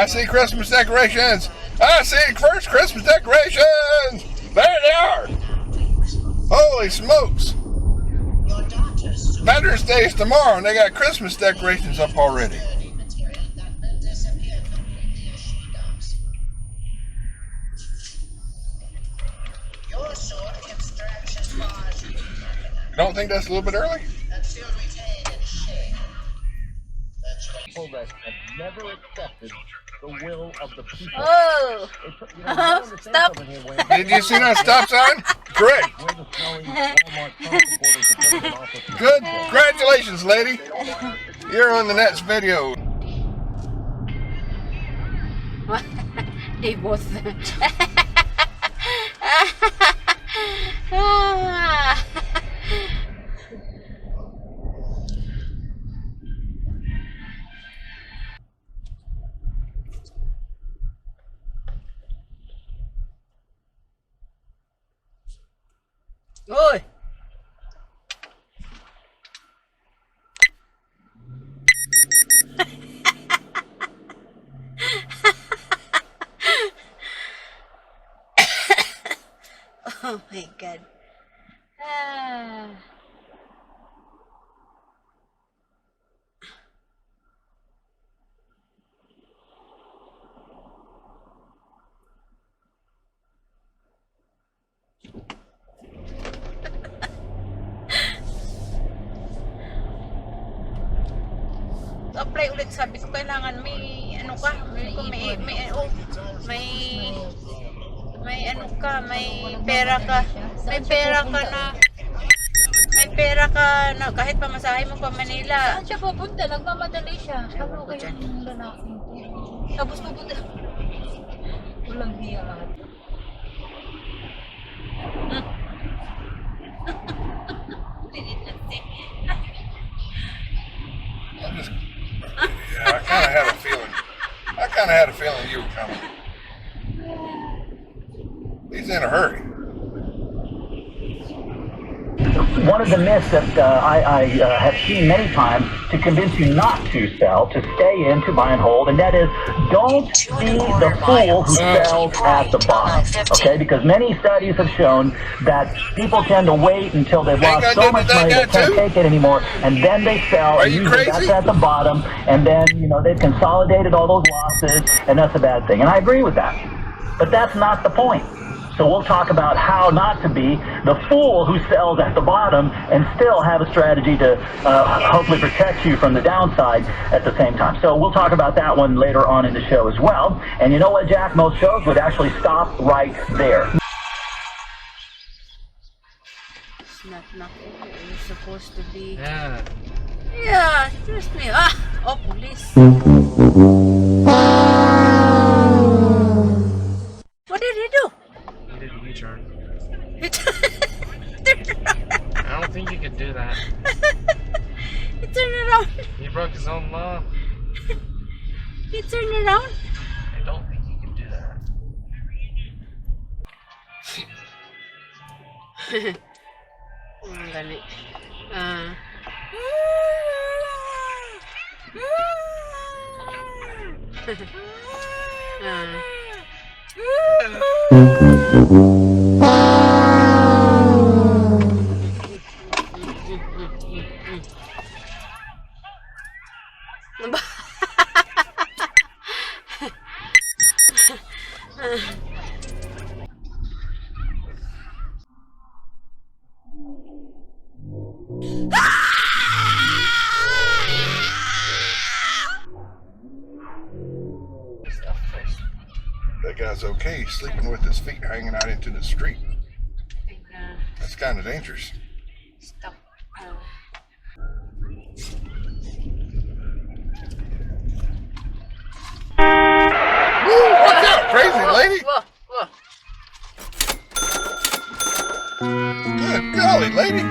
see Christmas decorations. I see first Christmas decorations. There they are. Holy smokes. Veterans Day is tomorrow and they got Christmas decorations up already. Don't think that's a little bit early? People that have never accepted the will of the people. Oh! Stop! Did you see that stop sign? Correct. Good. Congratulations, lady. You're on the next video. They both. Oi! Oh my God. Apply ulit, sabi ko kailangan may ano ka, may ano ka, may pera ka na kahit pamasahe mo pa Manila. Saan siya pupunta? Nagmamadali siya. Ano kayo yung lalaki? Tapos pupunta. Walang hiya lahat. Yeah, I kind of had a feeling you were coming. He's in a hurry. One of the myths that I have seen many times to convince you not to sell, to stay in, to buy and hold, and that is, don't be the fool who sells at the bottom. Okay, because many studies have shown that people tend to wait until they've lost so much money they can't take it anymore, and then they sell. Are you crazy? That's at the bottom, and then they've consolidated all those losses, and that's a bad thing. And I agree with that, but that's not the point. So we'll talk about how not to be the fool who sells at the bottom and still have a strategy to hopefully protect you from the downside at the same time. So we'll talk about that one later on in the show as well. And you know what, Jack? Most shows would actually stop right there. It's not nothing. You're supposed to be. Yeah. Yeah, trust me. Oh, police. What did he do? He did a U-turn. He turned around. I don't think you could do that. He turned around. He broke his own law. He turned around. I don't think you can do that. Dali. That guy's okay. He's sleeping with his feet hanging out into the street. That's kind of dangerous. Stop. Woo, watch out, crazy lady. Good golly, lady.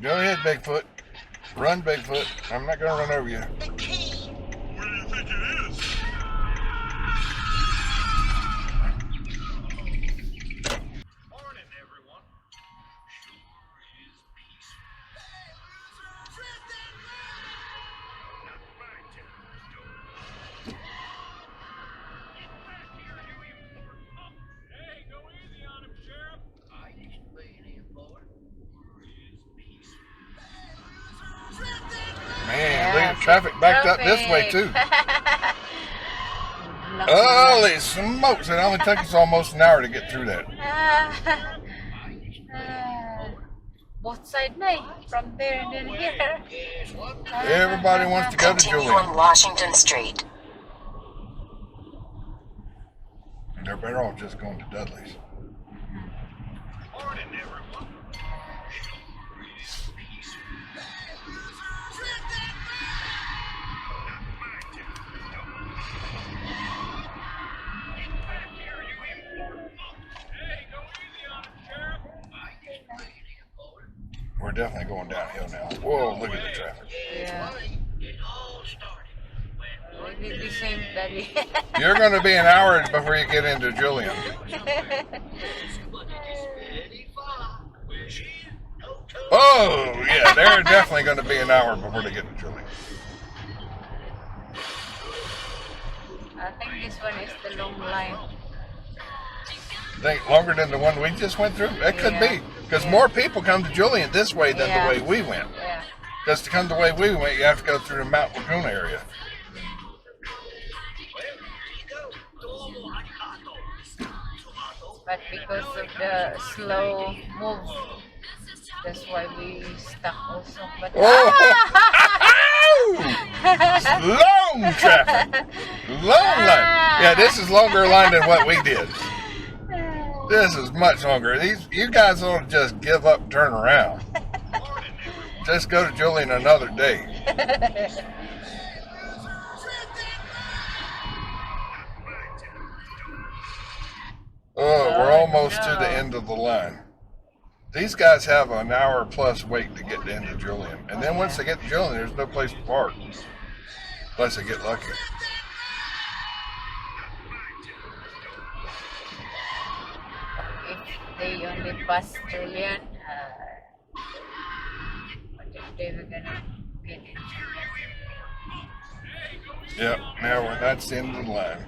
Go ahead, Bigfoot. Run, Bigfoot. I'm not gonna run over you. The key. Where do you think it is? Morning, everyone. Sure is peaceful. Not my town, Get back here, you important punk. Hey, go easy on him, Sheriff. I used to be an import. Sure is peaceful. Man, Yeah, look at traffic backed up this way too. Holy smokes! It only took us almost an hour to get through that. Both side na eh. From there and then here. Everybody wants to go to Continue Julian. on Washington Street. They're better off just going to Dudley's. Morning, everyone. We're definitely going downhill now. Whoa, look at the traffic. Yeah. It all started when We did the same, Daddy. You're going to be an hour before you get into Julian. Oh, yeah, they're definitely going to be an hour before they get to Julian. I think this one is the long line. Think longer than the one we just went through? That could Yeah. be. Because more people come to Julian this way than Yeah. the way we went. Yeah. Because to come the way we went, you have to go through the Mount Laguna area. But because of the slow move, that's why we stuck also. But Oh! Long traffic. Long line. Yeah, this is longer line than what we did. This is much longer. You guys ought to just give up and turn around. Just go to Julian another day. Oh, we're almost to the end of the line. These guys have an hour plus wait to get into Julian. And then once they get to Julian, there's no place to park. Unless they get lucky. if they only pass Julian, what if they were gonna get in? Yep, now that's the end of the line.